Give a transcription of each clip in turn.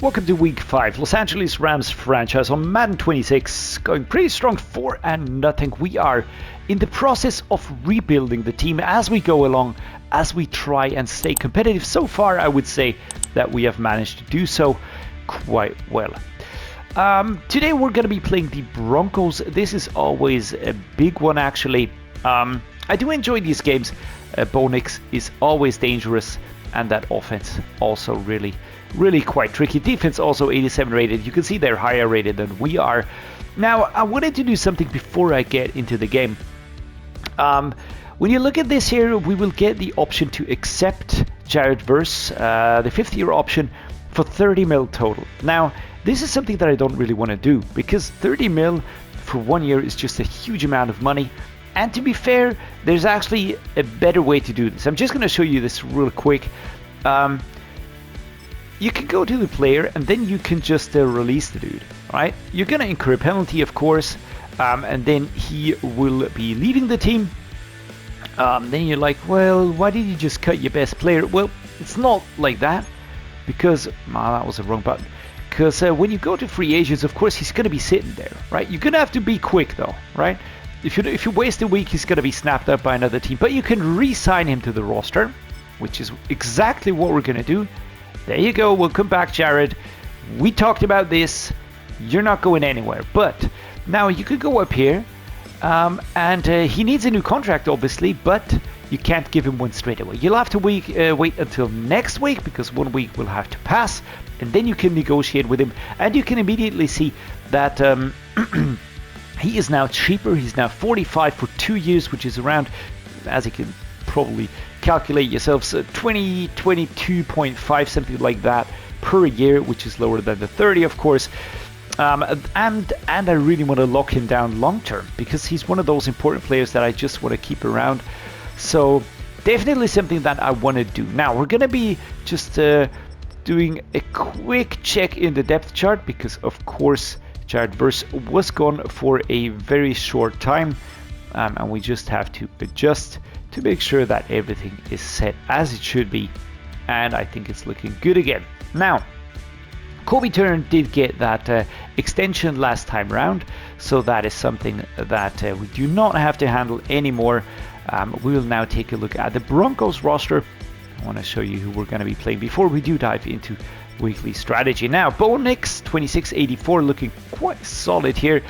Welcome to Week 5. Los Angeles Rams franchise on Madden 26, going pretty strong 4-0. We are in the process of rebuilding the team as we go along, as we try and stay competitive. So far, I would say that we have managed to do so quite well. Today we're going to be playing the Broncos. This is always a big one, actually. I do enjoy these games. Bo Nix is always dangerous, and that offense also really quite tricky. Defense also 87 rated. You can see they're higher rated than we are. Now, I wanted to do something before I get into the game. When you look at this here, we will get the option to accept Jared Verse, the 5th-year option, for 30 mil total. Now, this is something that I don't really want to do, because 30 mil for 1 year is just a huge amount of money. And to be fair, there's actually a better way to do this. I'm just going to show you this real quick. You can go to the player and then you can just release the dude, right? You're going to incur a penalty, of course, and then he will be leaving the team. Then you're like, well, why did you just cut your best player? Well, it's not like that, because that was the wrong button. Because when you go to free agents, of course, he's going to be sitting there, right? You're going to have to be quick, though, right? If you waste a week, he's going to be snapped up by another team. But you can re-sign him to the roster, which is exactly what we're going to do. There you go. Welcome back, Jared. We talked about this. You're not going anywhere. But now you could go up here, and he needs a new contract, obviously, but you can't give him one straight away. You'll have to wait until next week, because 1 week will have to pass, and then you can negotiate with him, and you can immediately see that he is now cheaper. He's now 45 for 2 years, which is around, as you can probably calculate yourselves, 22.5, something like that per year, which is lower than the 30, of course. And I really want to lock him down long term, because he's one of those important players that I just want to keep around. So definitely something that I want to do. Now we're going to be just doing a quick check in the depth chart, because of course Jared Verse was gone for a very short time, and we just have to adjust to make sure that everything is set as it should be, and I think it's looking good again. Now, Kobe Turner did get that extension last time around, so that is something that we do not have to handle anymore. We will now take a look at the Broncos roster. I want to show you who we're going to be playing before we do dive into weekly strategy. Now, Bo Nix, 2684, looking quite solid here.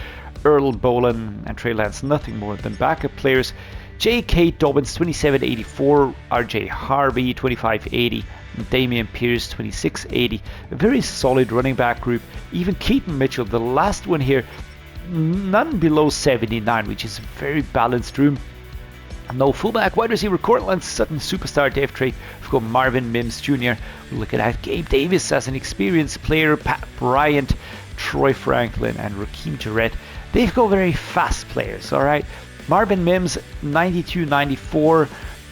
Earl Boland and Trey Lance, nothing more than backup players. J.K. Dobbins, 2784. R.J. Harvey, 2580. Damian Pierce, 2680. A very solid running back group. Even Keaton Mitchell, the last one here, none below 79, which is a very balanced room. No fullback. Wide receiver Cortland Sutton, superstar depth trade. We've got Marvin Mims Jr. Look at that. Gabe Davis as an experienced player. Pat Bryant, Troy Franklin, and Raheem Jarrett. They've got very fast players, all right? Marvin Mims, 92-94.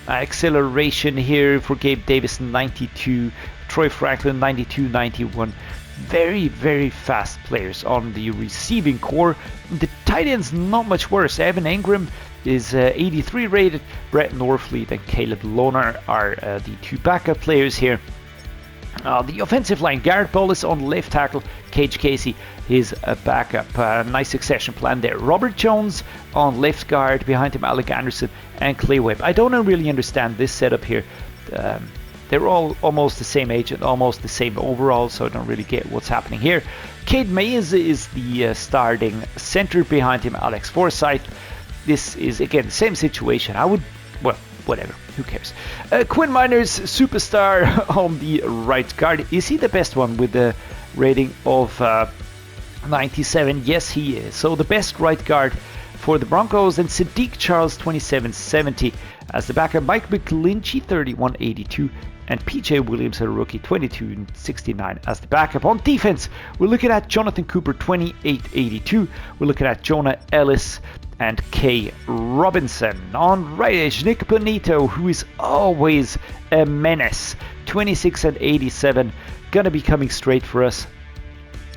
Acceleration here for Gabe Davis, 92. Troy Franklin, 92-91. Very fast players on the receiving core. The tight ends, not much worse. Evan Engram is 83 rated. Brett Norfleet and Caleb Lohner are the two backup players here. The offensive line, Garrett Bolles on left tackle, Cage Casey is a backup. Nice succession plan there. Robert Jones on left guard, behind him Alec Anderson and Clay Webb. I don't really understand this setup here. They're all almost the same age and almost the same overall, so I don't really get what's happening here. Cade Mays is the starting center, behind him Alex Forsyth. This is, again, the same situation. Well, whatever, who cares. Quinn Miners, superstar on the right guard. Is he the best one with the rating of 97? Yes, he is. So the best right guard for the Broncos. And Sadiq Charles, 2770 as the backup. Mike McGlinchey, 3182. And PJ Williams, a rookie, 2269 as the backup. On defense, we're looking at Jonathan Cooper, 2882. We're looking at Jonah Ellis and K. Robinson. On right edge, Nick Bonito, who is always a menace, 26-87, gonna be coming straight for us.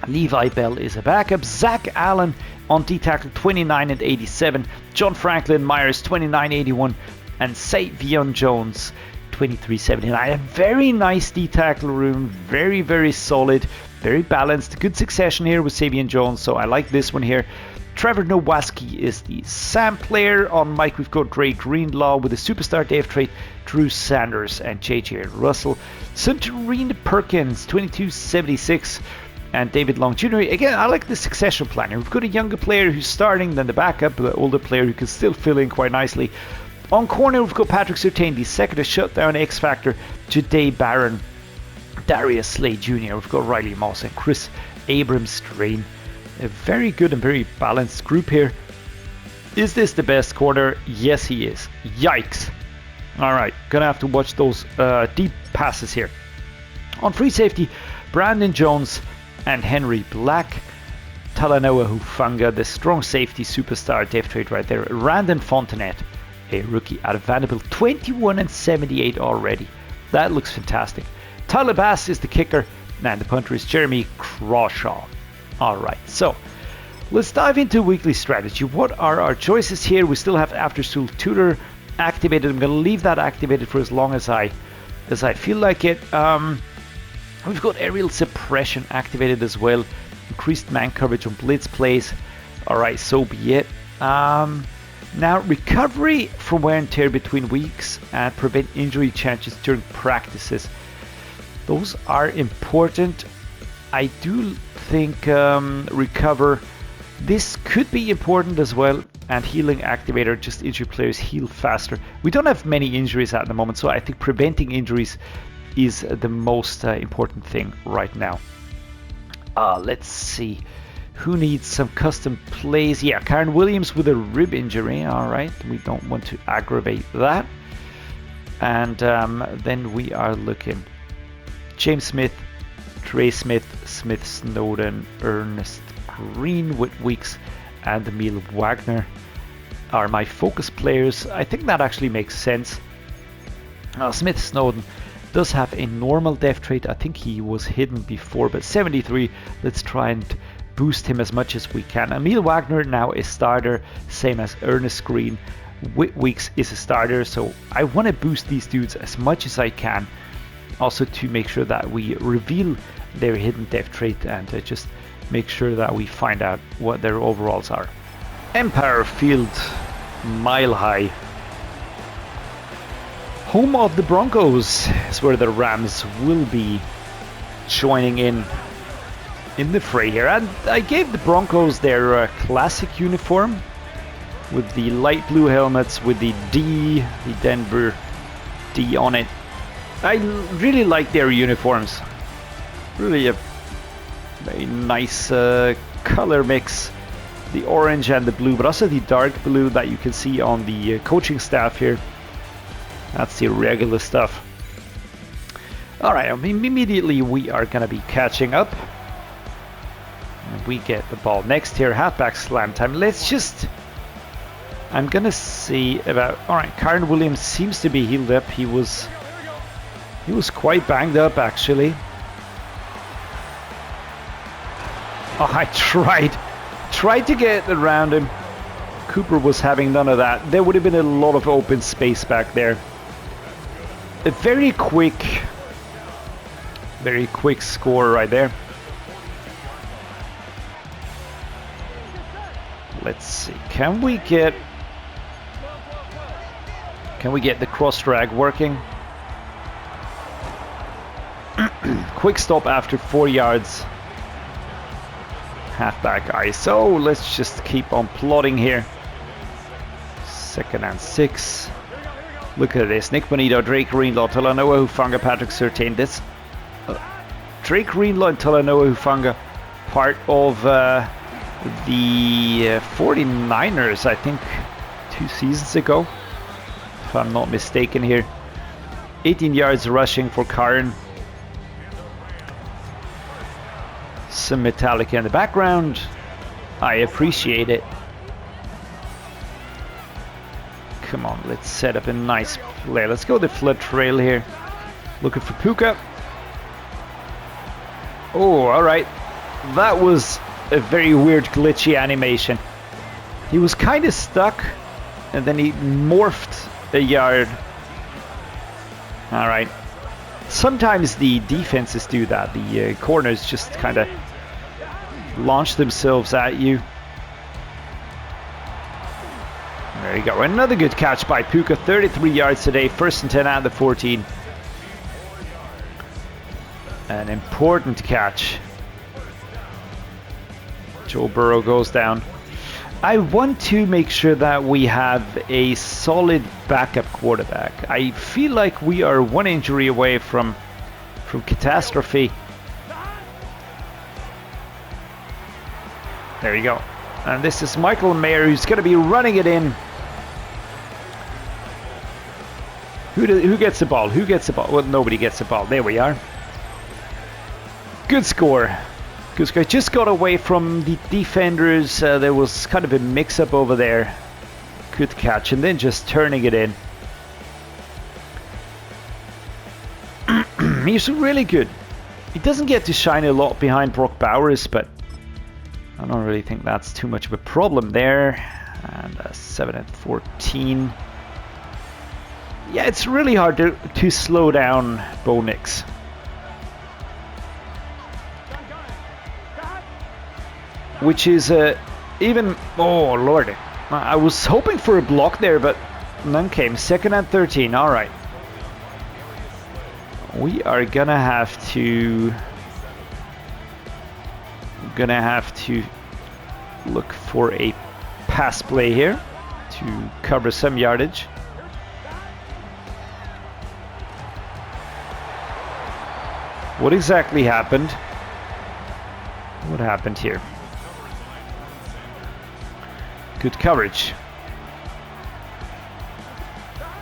Levi Bell is a backup. Zach Allen on D-tackle, 29-87. John Franklin Myers, 29-81. And Savion Jones, 2379. A very nice D-tackle room, very solid. Very balanced. Good succession here with Savion Jones, so I like this one here. Trevor Nowaski is the Sam player. On Mike, we've got Dre Greenlaw with a superstar dev trait, Drew Sanders and JJ Russell. Suntarine Perkins, 2276, and David Long Jr. Again, I like the succession plan here. We've got a younger player who's starting, then the backup, the older player who can still fill in quite nicely. On corner, we've got Patrick Surtain, the second to shut down X Factor, Jade Barron, Darius Slade Jr. We've got Riley Moss and Chris Abrams-Strain. A very good and very balanced group here. Is this the best corner? Yes, he is. Yikes. Alright, gonna have to watch those deep passes here. On free safety, Brandon Jones and Henry Black. Talanoa Hufanga, the strong safety superstar dev trait right there. Randon Fontanet, a rookie out of Vanderbilt, 21 and 78 already. That looks fantastic. Tyler Bass is the kicker, and the punter is Jeremy Crawshaw. Alright, so let's dive into weekly strategy. What are our choices here? We still have After School Tutor activated. I'm going to leave that activated for as long as I feel like it. We've got Aerial Suppression activated as well. Increased man coverage on blitz plays. Alright, so be it. Now, recovery from wear and tear between weeks and prevent injury chances during practices. Those are important. I do think recover. This could be important as well. And healing activator, just injured players heal faster. We don't have many injuries at the moment, so I think preventing injuries is the most important thing right now. Let's see. Who needs some custom plays? Yeah, Karen Williams with a rib injury. All right, we don't want to aggravate that. And then we are looking. James Smith, Trey Smith, Smith Snowden, Ernest Green with Weeks, and Emil Wagner are my focus players. I think that actually makes sense. Smith Snowden does have a normal dev trait. I think he was hidden before, but 73. Let's try and boost him as much as we can. Emil Wagner now a starter, same as Ernest Green. Weeks is a starter, so I want to boost these dudes as much as I can. Also to make sure that we reveal their hidden dev trait and just make sure that we find out what their overalls are. Empire Field, Mile High. Home of the Broncos is where the Rams will be joining in the fray here. And I gave the Broncos their classic uniform with the light blue helmets with the D, the Denver D on it. I really like their uniforms. Really a nice color mix. The orange and the blue, but also the dark blue that you can see on the coaching staff here. That's the regular stuff. Alright, immediately we are going to be catching up. And we get the ball next here. Halfback slam time. Let's just... I'm going to see about... Alright, Karen Williams seems to be healed up. He was quite banged up, actually. Oh, I tried to get around him. Cooper was having none of that. There would have been a lot of open space back there. A very quick score right there. Let's see. Can we get the cross drag working? Quick stop after 4 yards. Halfback ISO. Let's just keep on plotting here. 2nd and 6. Look at this. Nick Bonito, Drake Greenlaw, Talanoa Hufanga, Patrick Surtain. This Drake Greenlaw and Talanoa Hufanga, part of the 49ers, I think, 2 seasons ago, if I'm not mistaken here. 18 yards rushing for Karen. Some Metallica in the background. I appreciate it. Come on, let's set up a nice play. Let's go the flood trail here. Looking for Puka. Oh, alright. That was a very weird glitchy animation. He was kind of stuck and then he morphed a yard. Alright. Sometimes the defenses do that. The corners just kind of launch themselves at you. There you go. Another good catch by Puka. 33 yards today. 1st and 10 out of the 14. An important catch. Joe Burrow goes down. I want to make sure that we have a solid backup quarterback. I feel like we are one injury away from catastrophe. There you go. And this is Michael Mayer, who's going to be running it in. Who gets the ball? Who gets the ball? Well, nobody gets the ball. There we are. Good score. Good score. Just got away from the defenders. There was kind of a mix-up over there. Good catch. And then just turning it in. He's really good. He doesn't get to shine a lot behind Brock Bowers, but I don't really think that's too much of a problem there. And 7 and 14. Yeah, it's really hard to slow down Bo Nix. Which is even... Oh, Lord. I was hoping for a block there, but none came. 2nd and 13. All right. We are gonna have to look for a pass play here to cover some yardage. What exactly happened? What happened here? Good coverage.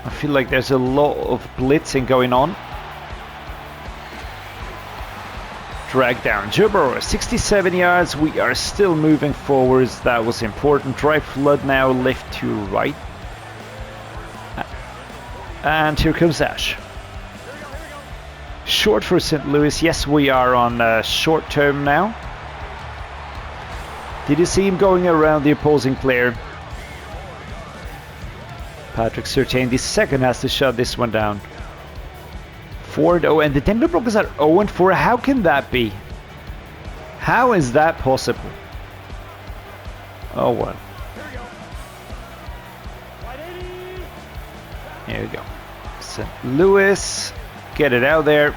I feel like there's a lot of blitzing going on. Drag down. Joe Burrow, 67 yards. We are still moving forwards. That was important. Drive flood now, left to right. And here comes Ash. Short for St. Louis. Yes, we are on short term now. Did you see him going around the opposing player? Patrick Surtain, the second, has to shut this one down. 4-0, and the Denver Broncos are 0-4. How can that be? How is that possible? Oh, well. Here we go. St. Louis, get it out there.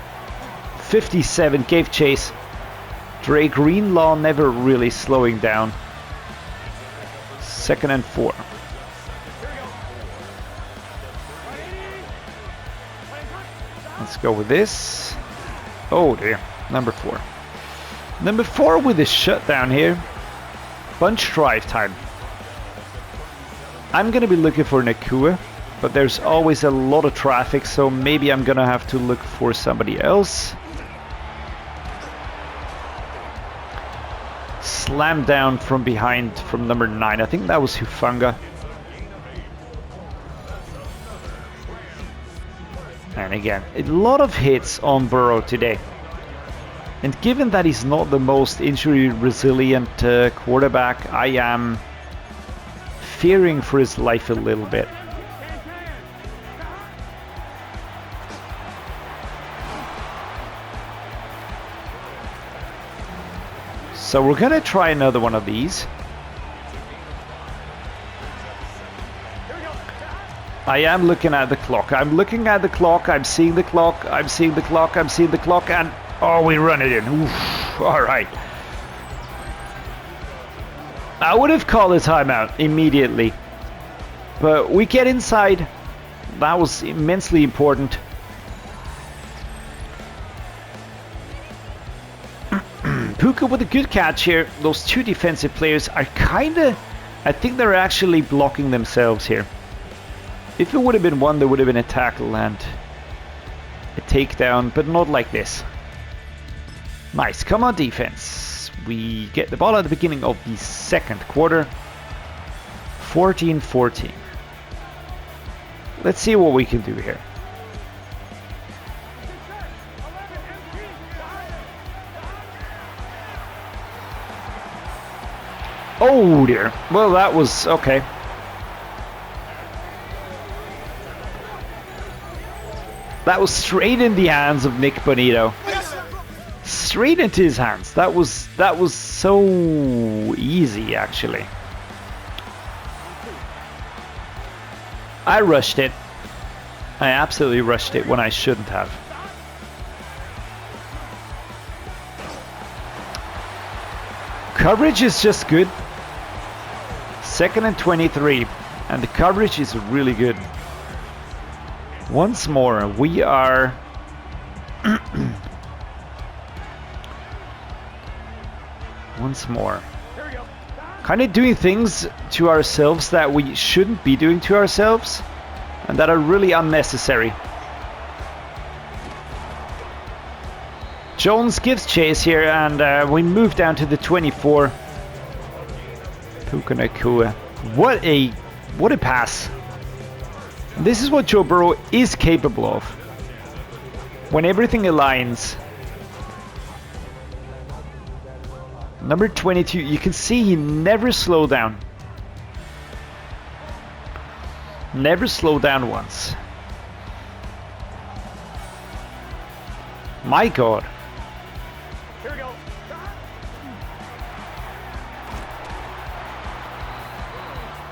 57, gave chase. Dre Greenlaw never really slowing down. 2nd and 4. Let's go with this. Oh dear, number 4. Number 4 with a shutdown here. Bunch drive time. I'm gonna be looking for Nakua, but there's always a lot of traffic, so maybe I'm gonna have to look for somebody else. Slam down from behind from number 9. I think that was Hufanga. And again, a lot of hits on Burrow today. And given that he's not the most injury resilient quarterback, I am fearing for his life a little bit. So we're gonna try another one of these. I am looking at the clock. I'm looking at the clock. I'm seeing the clock. I'm seeing the clock. I'm seeing the clock. And oh, we run it in. Oof. All right. I would have called a timeout immediately. But we get inside. That was immensely important. Puka with a good catch here. Those two defensive players are kind of... I think they're actually blocking themselves here. If it would have been one, there would have been a tackle and a takedown, but not like this. Nice. Come on, defense. We get the ball at the beginning of the 2nd quarter. 14-14. Let's see what we can do here. Oh dear. Well, that was okay. That was straight in the hands of Nick Bonito. Straight into his hands. That was so easy, actually. I rushed it. I absolutely rushed it when I shouldn't have. Coverage is just good. 2nd and 23, and the coverage is really good. Once more, we are once more kind of doing things to ourselves that we shouldn't be doing to ourselves and that are really unnecessary. Jones gives chase here, and we move down to the 24. Puka Nacua. What a pass. This is what Joe Burrow is capable of. When everything aligns. Number 22, you can see he never slowed down. Never slowed down once. My God. Here we go.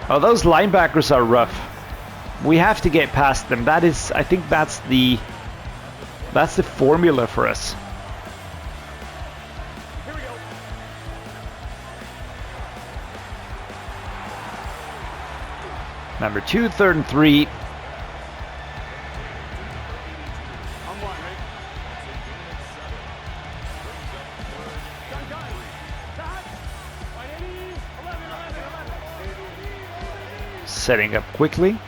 Oh, those linebackers are rough. We have to get past them. That is, I think that's the formula for us. Here we go. Number 2, 3rd and 3. Setting up quickly.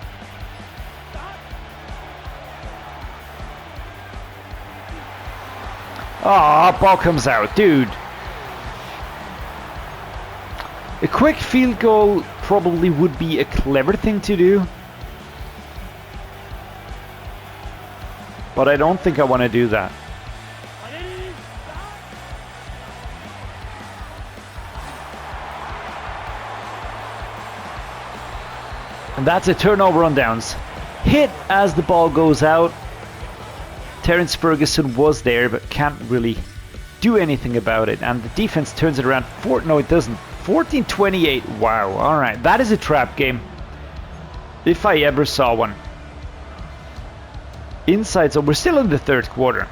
Oh, ball comes out, dude. A quick field goal probably would be a clever thing to do. But I don't think I want to do that. And that's a turnover on downs. Hit as the ball goes out. Terrence Ferguson was there, but can't really do anything about it. And the defense turns it around. No, it doesn't. 14-28. Wow. All right. That is a trap game. If I ever saw one. Inside zone. We're still in the third quarter.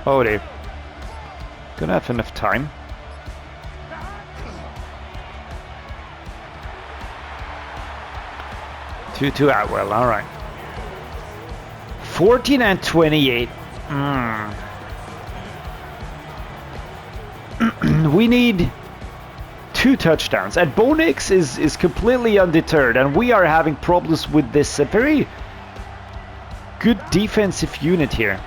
Oh, they're gonna have enough time. To Atwell, all right. 14 and 28. We need 2 touchdowns, and Bo Nix is completely undeterred, and we are having problems with this very good defensive unit here.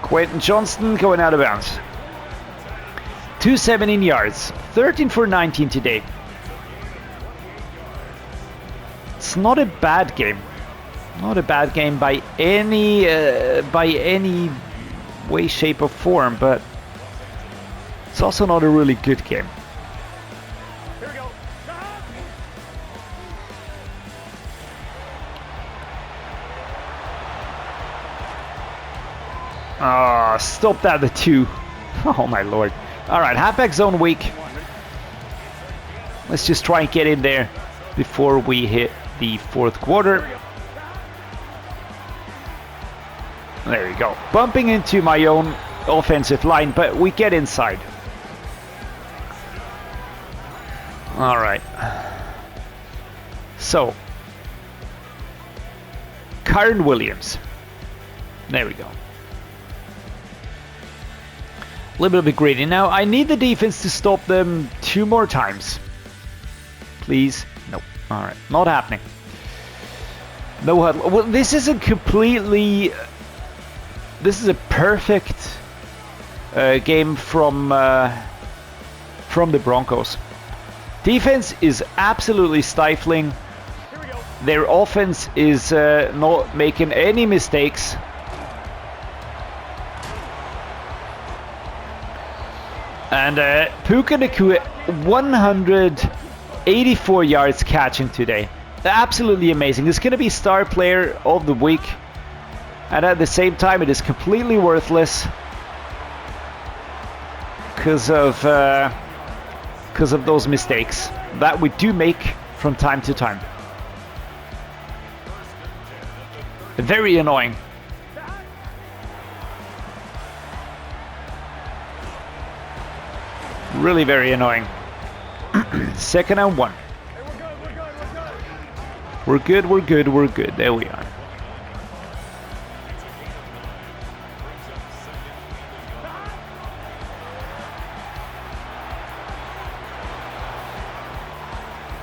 Quentin Johnston going out of bounds. 217 yards, 13 for 19 today. It's not a bad game. Not a bad game by any way, shape or form, but it's also not a really good game. Here we go. Ah, stop that, the 2. Oh my lord. Alright, halfback zone weak. Let's just try and get in there before we hit the fourth quarter. There you go. Bumping into my own offensive line, but we get inside. Alright. So. Kyron Williams. There we go. A little bit of a grading. Now, I need the defense to stop them 2 more times. Please. Nope. Alright. Not happening. No huddle. Well, this is a completely... This is a perfect game from the Broncos. Defense is absolutely stifling. Their offense is not making any mistakes. And Puka Nacua, 184 yards catching today. Absolutely amazing. This is going to be star player of the week. And at the same time, it is completely worthless because of those mistakes that we do make from time to time. Very annoying. Really very annoying. 2nd and 1. We're good. There we are.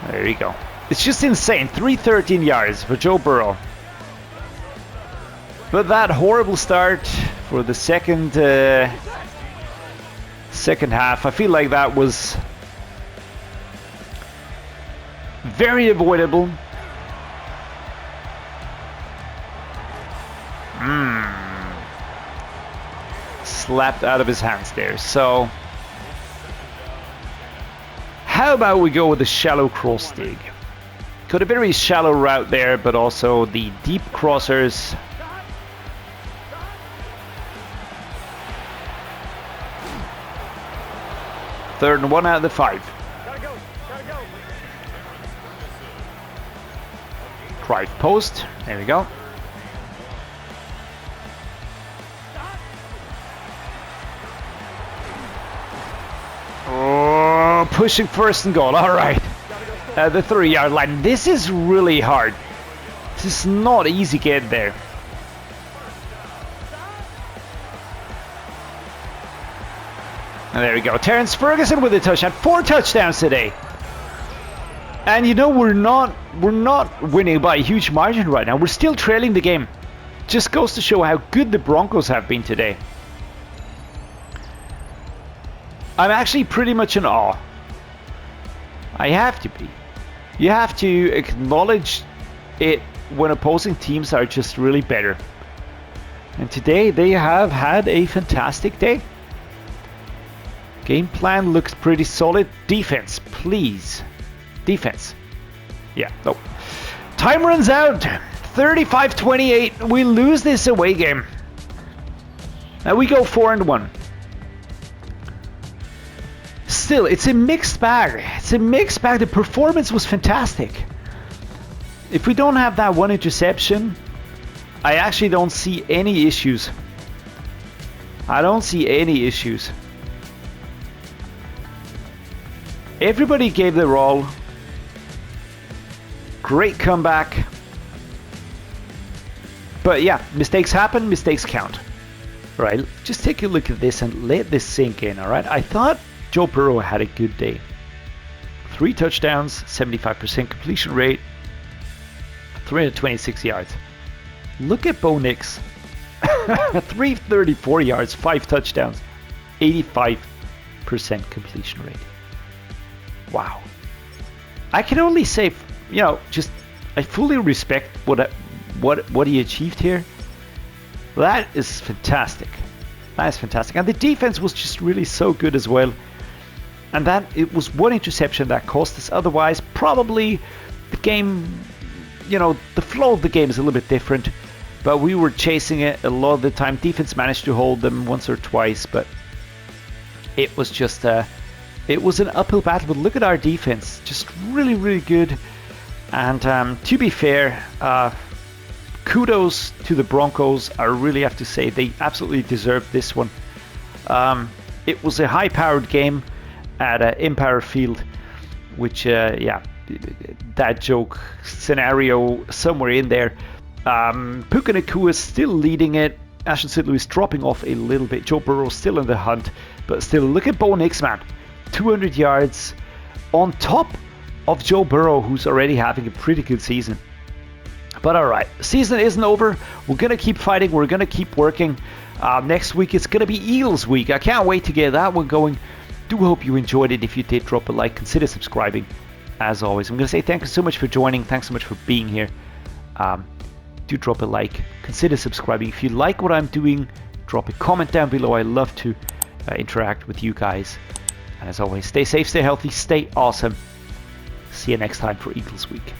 There you go. It's just insane. 313 yards for Joe Burrow. But that horrible start for the second half, I feel like that was very avoidable. Slapped out of his hands there. So how about we go with the shallow cross dig? Got a very shallow route there, but also the deep crossers. Third and 1 out of the 5. Gotta go. Drive post. There we go. Oh, pushing 1st and goal. All right. The 3-yard line. This is really hard. This is not easy getting there. And there we go. Terrence Ferguson with a touchdown. 4 touchdowns today. And you know, we're not winning by a huge margin right now. We're still trailing the game. Just goes to show how good the Broncos have been today. I'm actually pretty much in awe. I have to be. You have to acknowledge it when opposing teams are just really better. And today they have had a fantastic day. Game plan looks pretty solid. Defense, please. Defense. Yeah, no. Time runs out. 35-28. We lose this away game. Now we go 4 and 1. Still, it's a mixed bag. It's a mixed bag. The performance was fantastic. If we don't have that 1 interception, I actually don't see any issues. I don't see any issues. Everybody gave their all. Great comeback. But yeah, mistakes happen, mistakes count. Alright, just take a look at this and let this sink in, alright? I thought Joe Burrow had a good day. 3 touchdowns, 75% completion rate, 326 yards. Look at Bo Nix. 334 yards, 5 touchdowns, 85% completion rate. Wow. I can only say, you know, just I fully respect what he achieved here. That is fantastic. That is fantastic. And the defense was just really so good as well. And that it was 1 interception that cost us. Otherwise, probably the game, you know, the flow of the game is a little bit different. But we were chasing it a lot of the time. Defense managed to hold them once or twice, but it was just it was an uphill battle. But look at our defense, just really, really good. And to be fair, kudos to the Broncos. I really have to say they absolutely deserved this one. It was a high-powered game at Empower Field, which, yeah, that joke scenario somewhere in there. Puka Nacua is still leading it. Ashton St. Louis dropping off a little bit. Joe Burrow still in the hunt, but still, look at Bo Nix, man. 200 yards on top of Joe Burrow, who's already having a pretty good season. But alright, season isn't over. We're going to keep fighting. We're going to keep working. Next week, it's going to be Eagles week. I can't wait to get that one going. Do hope you enjoyed it. If you did, drop a like. Consider subscribing. As always, I'm going to say thank you so much for joining. Thanks so much for being here. Do drop a like. Consider subscribing. If you like what I'm doing, drop a comment down below. I love to interact with you guys. And as always, stay safe, stay healthy, stay awesome. See you next time for Eagles Week.